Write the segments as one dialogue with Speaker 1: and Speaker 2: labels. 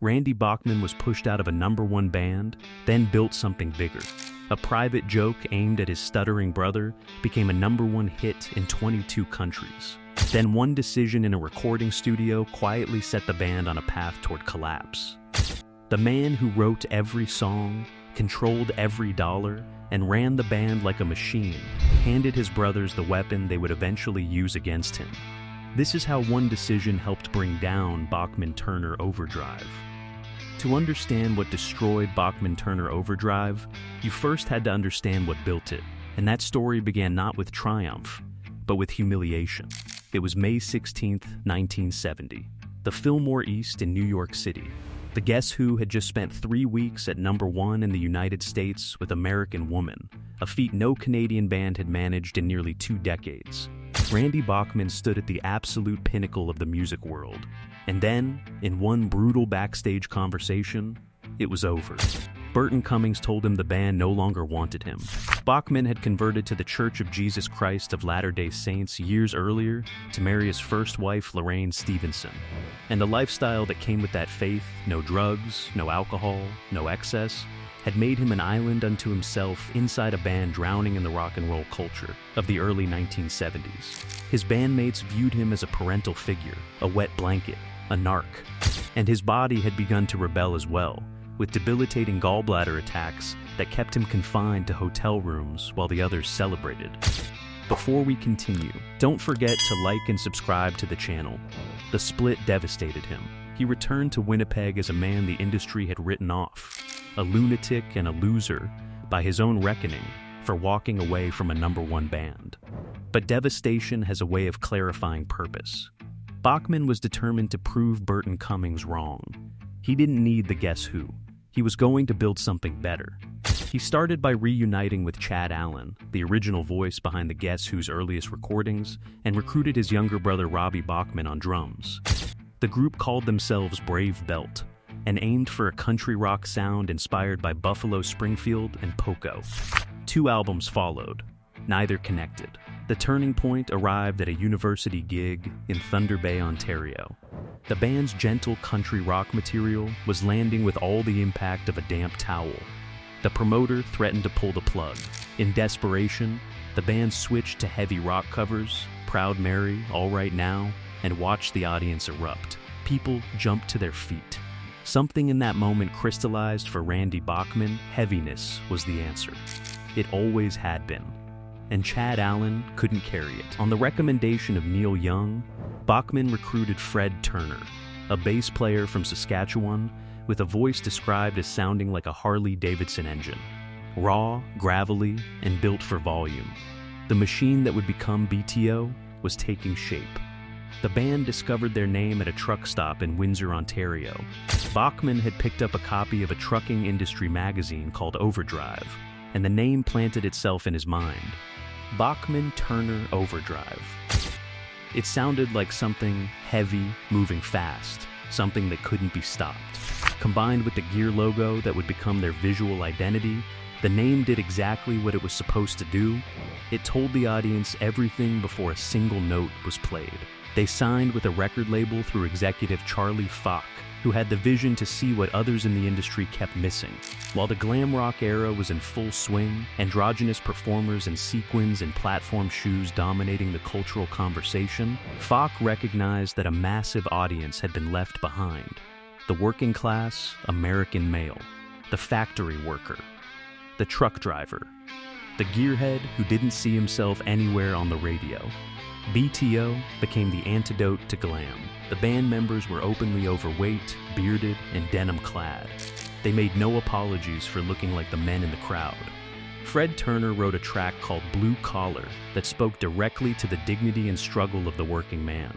Speaker 1: Randy Bachman was pushed out of a #1 band, then built something bigger. A private joke aimed at his stuttering brother became a #1 hit in 22 countries. Then one decision in a recording studio quietly set the band on a path toward collapse. The man who wrote every song, controlled every dollar, and ran the band like a machine handed his brothers the weapon they would eventually use against him. This is how one decision helped bring down Bachman-Turner Overdrive. To understand what destroyed Bachman-Turner Overdrive, you first had to understand what built it, and that story began not with triumph, but with humiliation. It was May 16th, 1970, the Fillmore East in New York City. The Guess Who had just spent 3 weeks at #1 in the United States with American Woman, a feat no Canadian band had managed in nearly 2 decades. Randy Bachman stood at the absolute pinnacle of the music world. And then, in one brutal backstage conversation, it was over. Burton Cummings told him the band no longer wanted him. Bachman had converted to the Church of Jesus Christ of Latter-day Saints years earlier to marry his first wife, Lorraine Stevenson. And the lifestyle that came with that faith, no drugs, no alcohol, no excess, had made him an island unto himself inside a band drowning in the rock and roll culture of the early 1970s. His bandmates viewed him as a parental figure, a wet blanket, a narc. And his body had begun to rebel as well, with debilitating gallbladder attacks that kept him confined to hotel rooms while the others celebrated. Before we continue, don't forget to like and subscribe to the channel. The split devastated him. He returned to Winnipeg as a man the industry had written off, a lunatic and a loser by his own reckoning for walking away from a #1 band. But devastation has a way of clarifying purpose. Bachman was determined to prove Burton Cummings wrong. He didn't need the Guess Who. He was going to build something better. He started by reuniting with Chad Allen, the original voice behind the Guess Who's earliest recordings, and recruited his younger brother Robbie Bachman on drums. The group called themselves Brave Belt and aimed for a country rock sound inspired by Buffalo Springfield and Poco. 2 albums followed, neither connected. The turning point arrived at a university gig in Thunder Bay, Ontario. The band's gentle country rock material was landing with all the impact of a damp towel. The promoter threatened to pull the plug. In desperation, the band switched to heavy rock covers, Proud Mary, All Right Now, and watched the audience erupt. People jumped to their feet. Something in that moment crystallized for Randy Bachman. Heaviness was the answer. It always had been. And Chad Allen couldn't carry it. On the recommendation of Neil Young, Bachman recruited Fred Turner, a bass player from Saskatchewan with a voice described as sounding like a Harley-Davidson engine. Raw, gravelly, and built for volume. The machine that would become BTO was taking shape. The band discovered their name at a truck stop in Windsor, Ontario. Bachman had picked up a copy of a trucking industry magazine called Overdrive, and the name planted itself in his mind. Bachman-Turner Overdrive. It sounded like something heavy, moving fast, something that couldn't be stopped. Combined with the gear logo that would become their visual identity, the name did exactly what it was supposed to do. It told the audience everything before a single note was played. They signed with a record label through executive Charlie Falk, who had the vision to see what others in the industry kept missing. While the glam rock era was in full swing, androgynous performers in sequins and platform shoes dominating the cultural conversation, Falk recognized that a massive audience had been left behind. The working class American male, the factory worker, the truck driver, the gearhead who didn't see himself anywhere on the radio. BTO became the antidote to glam. The band members were openly overweight, bearded, and denim-clad. They made no apologies for looking like the men in the crowd. Fred Turner wrote a track called Blue Collar that spoke directly to the dignity and struggle of the working man.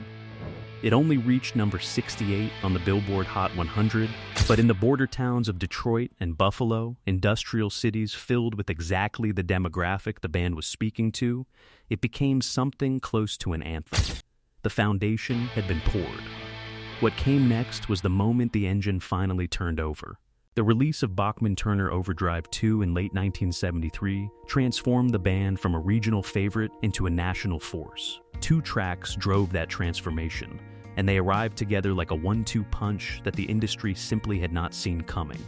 Speaker 1: It only reached number 68 on the Billboard Hot 100, but in the border towns of Detroit and Buffalo, industrial cities filled with exactly the demographic the band was speaking to, it became something close to an anthem. The foundation had been poured. What came next was the moment the engine finally turned over. The release of Bachman-Turner Overdrive 2 in late 1973 transformed the band from a regional favorite into a national force. 2 tracks drove that transformation, and they arrived together like a 1-2 punch that the industry simply had not seen coming.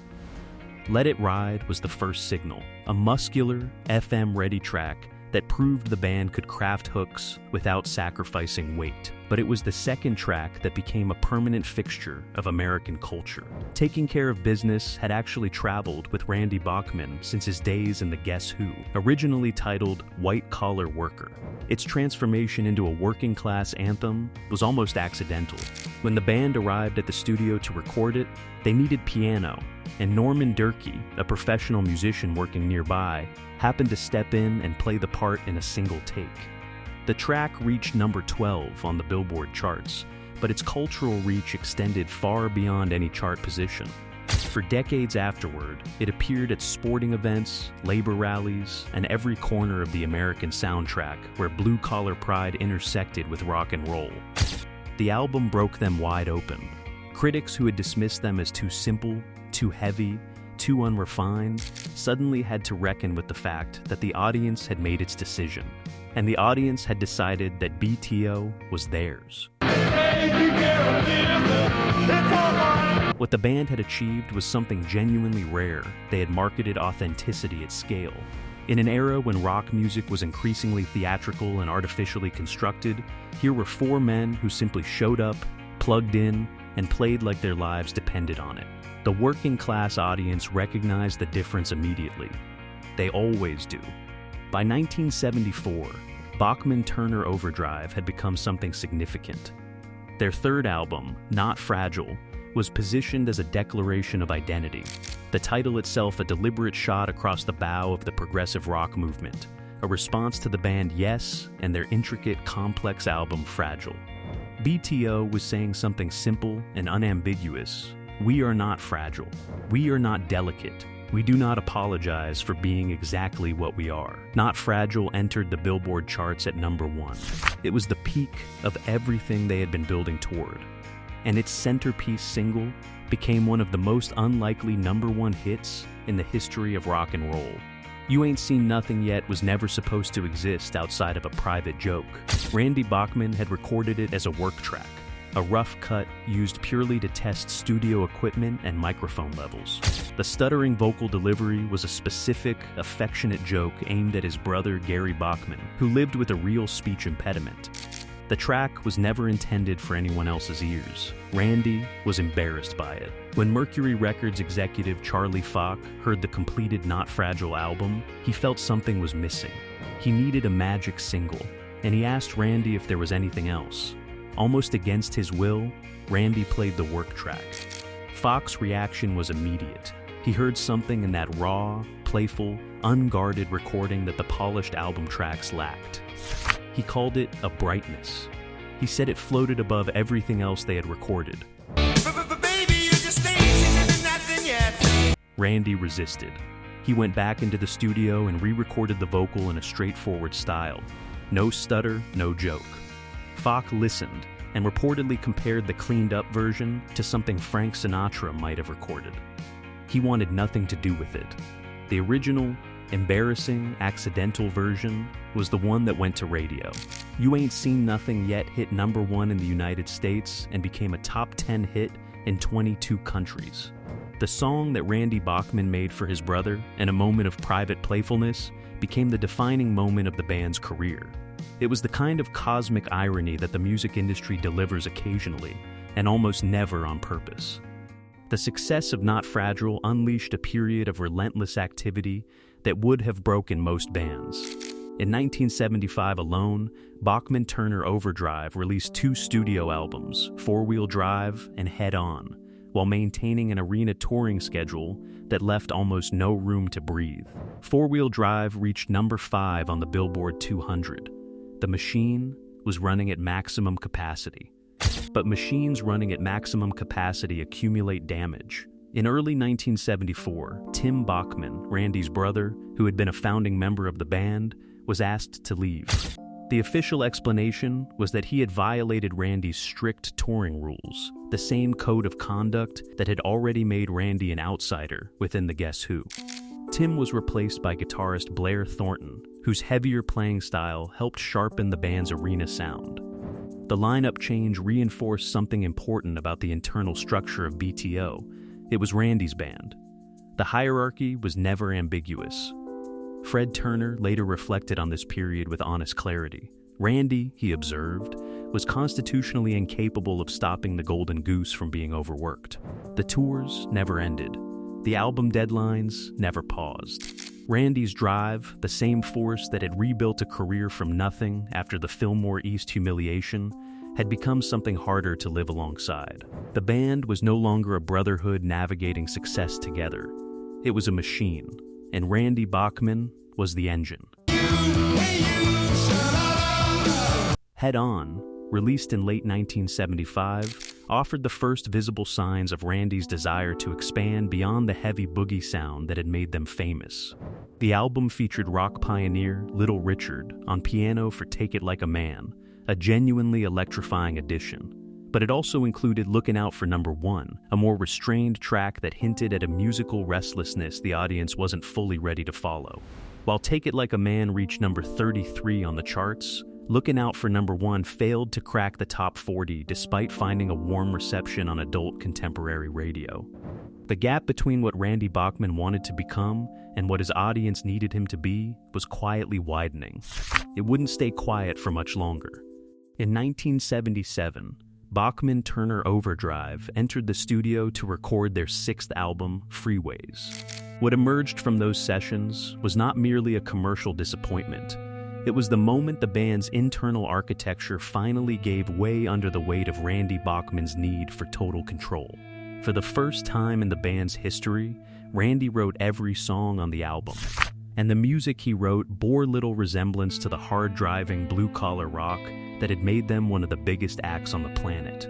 Speaker 1: Let It Ride was the first signal, a muscular, FM-ready track that proved the band could craft hooks without sacrificing weight. But it was the second track that became a permanent fixture of American culture. Taking Care of Business had actually traveled with Randy Bachman since his days in the Guess Who, originally titled White Collar Worker. Its transformation into a working-class anthem was almost accidental. When the band arrived at the studio to record it, they needed piano, and Norman Durkee, a professional musician working nearby, happened to step in and play the part in a single take. The track reached number 12 on the Billboard charts, but its cultural reach extended far beyond any chart position. For decades afterward, it appeared at sporting events, labor rallies, and every corner of the American soundtrack where blue-collar pride intersected with rock and roll. The album broke them wide open. Critics who had dismissed them as too simple, too heavy, too unrefined, suddenly had to reckon with the fact that the audience had made its decision, and the audience had decided that BTO was theirs. What the band had achieved was something genuinely rare. They had marketed authenticity at scale. In an era when rock music was increasingly theatrical and artificially constructed, here were four men who simply showed up, plugged in, and played like their lives depended on it. The working-class audience recognized the difference immediately. They always do. By 1974, Bachman-Turner Overdrive had become something significant. Their third album, Not Fragile, was positioned as a declaration of identity. The title itself a deliberate shot across the bow of the progressive rock movement, a response to the band Yes and their intricate, complex album Fragile. BTO was saying something simple and unambiguous. We are not fragile. We are not delicate. We do not apologize for being exactly what we are. Not Fragile entered the Billboard charts at number 1. It was the peak of everything they had been building toward. And its centerpiece single became one of the most unlikely number 1 hits in the history of rock and roll. You Ain't Seen Nothing Yet was never supposed to exist outside of a private joke. Randy Bachman had recorded it as a work track, a rough cut used purely to test studio equipment and microphone levels. The stuttering vocal delivery was a specific, affectionate joke aimed at his brother Gary Bachman, who lived with a real speech impediment. The track was never intended for anyone else's ears. Randy was embarrassed by it. When Mercury Records executive Charlie Falk heard the completed Not Fragile album, he felt something was missing. He needed a magic single, and he asked Randy if there was anything else. Almost against his will, Randy played the work track. Falk's reaction was immediate. He heard something in that raw, playful, unguarded recording that the polished album tracks lacked. He called it a brightness. He said it floated above everything else they had recorded.
Speaker 2: Baby, you just ain't seen nothing yet.
Speaker 1: Randy resisted. He went back into the studio and re-recorded the vocal in a straightforward style. No stutter, no joke. Falk listened and reportedly compared the cleaned-up version to something Frank Sinatra might have recorded. He wanted nothing to do with it. The original, embarrassing, accidental version was the one that went to radio. You Ain't Seen Nothing Yet hit number 1 in the United States and became a top 10 hit in 22 countries. The song that Randy Bachman made for his brother, in a moment of private playfulness, became the defining moment of the band's career. It was the kind of cosmic irony that the music industry delivers occasionally, and almost never on purpose. The success of Not Fragile unleashed a period of relentless activity that would have broken most bands. In 1975 alone, Bachman-Turner Overdrive released 2 studio albums, 4-Wheel Drive and Head On, while maintaining an arena touring schedule that left almost no room to breathe. 4-Wheel Drive reached number 5 on the Billboard 200. The machine was running at maximum capacity. But machines running at maximum capacity accumulate damage. In early 1974, Tim Bachman, Randy's brother, who had been a founding member of the band, was asked to leave. The official explanation was that he had violated Randy's strict touring rules, the same code of conduct that had already made Randy an outsider within the Guess Who. Tim was replaced by guitarist Blair Thornton, whose heavier playing style helped sharpen the band's arena sound. The lineup change reinforced something important about the internal structure of BTO. It was Randy's band. The hierarchy was never ambiguous. Fred Turner later reflected on this period with honest clarity. Randy, he observed, was constitutionally incapable of stopping the Golden Goose from being overworked. The tours never ended. The album deadlines never paused. Randy's drive, the same force that had rebuilt a career from nothing after the Fillmore East humiliation, had become something harder to live alongside. The band was no longer a brotherhood navigating success together. It was a machine, and Randy Bachman was the engine. Head On, released in late 1975, offered the first visible signs of Randy's desire to expand beyond the heavy boogie sound that had made them famous. The album featured rock pioneer Little Richard on piano for Take It Like a Man, a genuinely electrifying addition. But it also included Lookin' Out for Number 1, a more restrained track that hinted at a musical restlessness the audience wasn't fully ready to follow. While Take It Like a Man reached number 33 on the charts, Lookin' Out for Number 1 failed to crack the top 40 despite finding a warm reception on adult contemporary radio. The gap between what Randy Bachman wanted to become and what his audience needed him to be was quietly widening. It wouldn't stay quiet for much longer. In 1977, Bachman-Turner Overdrive entered the studio to record their sixth album, Freeways. What emerged from those sessions was not merely a commercial disappointment. It was the moment the band's internal architecture finally gave way under the weight of Randy Bachman's need for total control. For the first time in the band's history, Randy wrote every song on the album. And the music he wrote bore little resemblance to the hard-driving, blue-collar rock that had made them one of the biggest acts on the planet.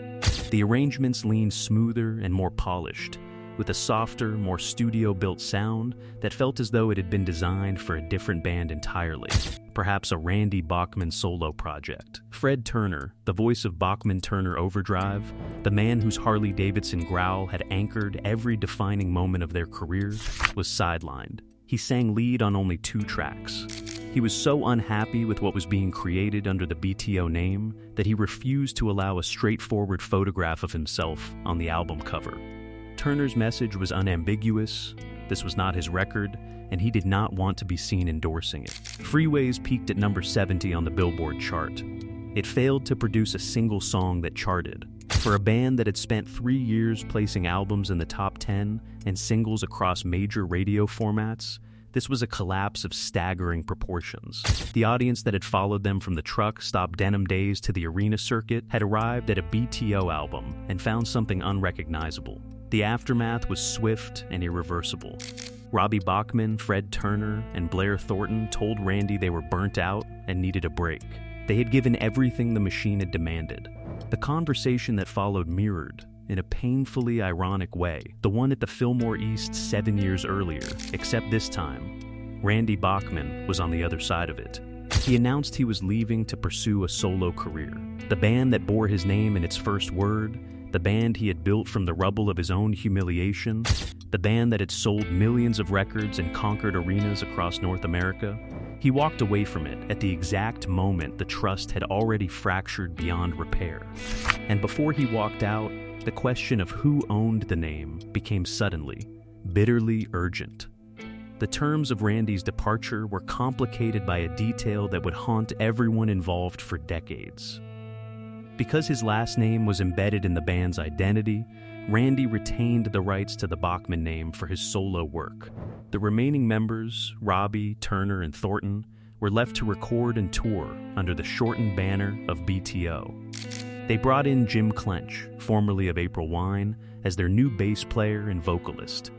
Speaker 1: The arrangements leaned smoother and more polished, with a softer, more studio-built sound that felt as though it had been designed for a different band entirely, perhaps a Randy Bachman solo project. Fred Turner, the voice of Bachman-Turner Overdrive, the man whose Harley-Davidson growl had anchored every defining moment of their career, was sidelined. He sang lead on only 2 tracks. He was so unhappy with what was being created under the BTO name that he refused to allow a straightforward photograph of himself on the album cover. Turner's message was unambiguous. This was not his record, and he did not want to be seen endorsing it. Freeways peaked at number 70 on the Billboard chart. It failed to produce a single song that charted. For a band that had spent 3 years placing albums in the top 10 and singles across major radio formats, this was a collapse of staggering proportions. The audience that had followed them from the truck stop denim days to the arena circuit had arrived at a BTO album and found something unrecognizable. The aftermath was swift and irreversible. Robbie Bachman, Fred Turner, and Blair Thornton told Randy they were burnt out and needed a break. They had given everything the machine had demanded. The conversation that followed mirrored, in a painfully ironic way, the one at the Fillmore East 7 years earlier, except this time, Randy Bachman was on the other side of it. He announced he was leaving to pursue a solo career. The band that bore his name in its first word, the band he had built from the rubble of his own humiliation, the band that had sold millions of records and conquered arenas across North America, he walked away from it at the exact moment the trust had already fractured beyond repair. And before he walked out, the question of who owned the name became suddenly, bitterly urgent. The terms of Randy's departure were complicated by a detail that would haunt everyone involved for decades. Because his last name was embedded in the band's identity, Randy retained the rights to the Bachman name for his solo work. The remaining members, Robbie, Turner, and Thornton, were left to record and tour under the shortened banner of BTO. They brought in Jim Clench, formerly of April Wine, as their new bass player and vocalist.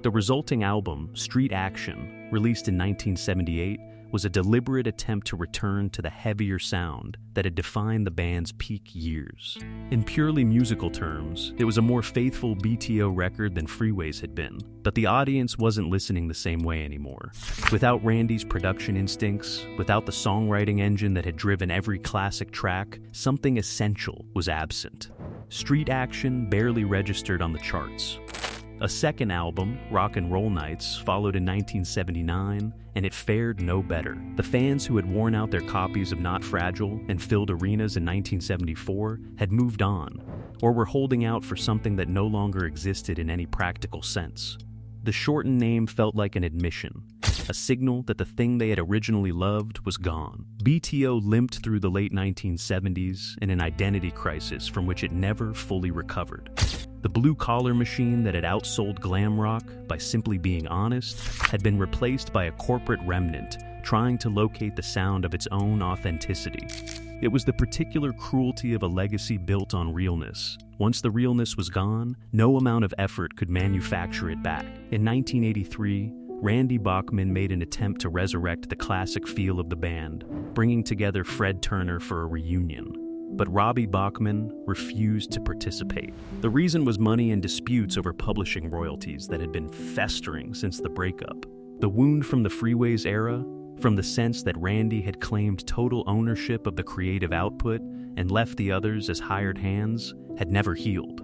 Speaker 1: The resulting album, Street Action, released in 1978, was a deliberate attempt to return to the heavier sound that had defined the band's peak years. In purely musical terms, it was a more faithful BTO record than Freeways had been, but the audience wasn't listening the same way anymore. Without Randy's production instincts, without the songwriting engine that had driven every classic track, something essential was absent. Street Action barely registered on the charts. A second album, Rock and Roll Nights, followed in 1979, and it fared no better. The fans who had worn out their copies of Not Fragile and filled arenas in 1974 had moved on, or were holding out for something that no longer existed in any practical sense. The shortened name felt like an admission, a signal that the thing they had originally loved was gone. BTO limped through the late 1970s in an identity crisis from which it never fully recovered. The blue-collar machine that had outsold glam rock by simply being honest had been replaced by a corporate remnant trying to locate the sound of its own authenticity. It was the particular cruelty of a legacy built on realness. Once the realness was gone, no amount of effort could manufacture it back. In 1983, Randy Bachman made an attempt to resurrect the classic feel of the band, bringing together Fred Turner for a reunion. But Robbie Bachman refused to participate. The reason was money and disputes over publishing royalties that had been festering since the breakup. The wound from the Freeways era, from the sense that Randy had claimed total ownership of the creative output and left the others as hired hands, had never healed.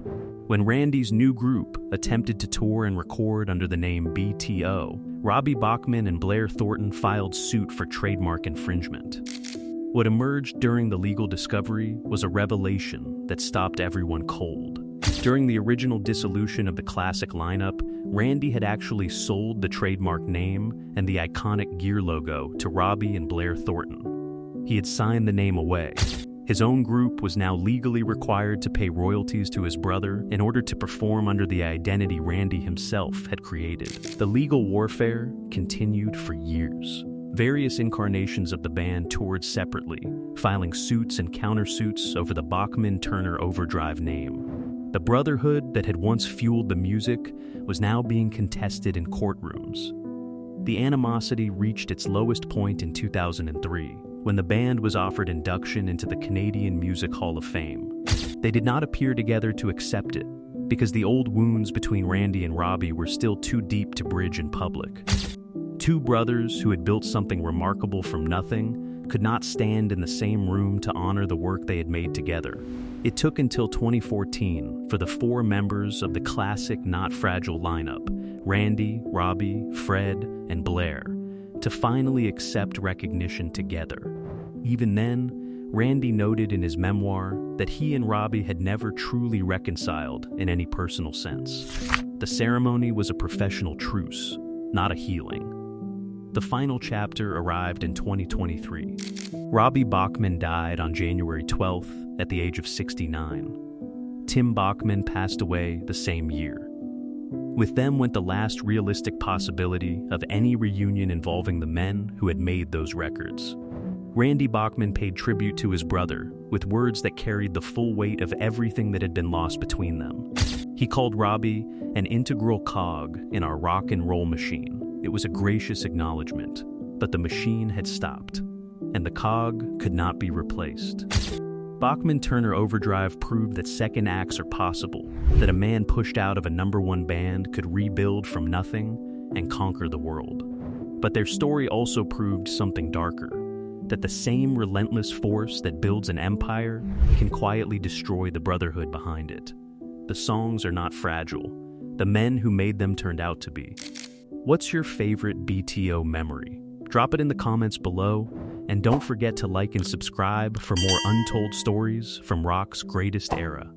Speaker 1: When Randy's new group attempted to tour and record under the name BTO, Robbie Bachman and Blair Thornton filed suit for trademark infringement. What emerged during the legal discovery was a revelation that stopped everyone cold. During the original dissolution of the classic lineup, Randy had actually sold the trademark name and the iconic gear logo to Robbie and Blair Thornton. He had signed the name away. His own group was now legally required to pay royalties to his brother in order to perform under the identity Randy himself had created. The legal warfare continued for years. Various incarnations of the band toured separately, filing suits and countersuits over the Bachman-Turner Overdrive name. The brotherhood that had once fueled the music was now being contested in courtrooms. The animosity reached its lowest point in 2003, when the band was offered induction into the Canadian Music Hall of Fame. They did not appear together to accept it, because the old wounds between Randy and Robbie were still too deep to bridge in public. Two brothers who had built something remarkable from nothing could not stand in the same room to honor the work they had made together. It took until 2014 for the four members of the classic Not Fragile lineup, Randy, Robbie, Fred, and Blair, to finally accept recognition together. Even then, Randy noted in his memoir that he and Robbie had never truly reconciled in any personal sense. The ceremony was a professional truce, not a healing. The final chapter arrived in 2023. Robbie Bachman died on January 12th at the age of 69. Tim Bachman passed away the same year. With them went the last realistic possibility of any reunion involving the men who had made those records. Randy Bachman paid tribute to his brother with words that carried the full weight of everything that had been lost between them. He called Robbie an integral cog in our rock and roll machine. It was a gracious acknowledgement, but the machine had stopped, and the cog could not be replaced. Bachman-Turner Overdrive proved that second acts are possible, that a man pushed out of a #1 band could rebuild from nothing and conquer the world. But their story also proved something darker, that the same relentless force that builds an empire can quietly destroy the brotherhood behind it. The songs are not fragile. The men who made them turned out to be. What's your favorite BTO memory? Drop it in the comments below, and don't forget to like and subscribe for more untold stories from rock's greatest era.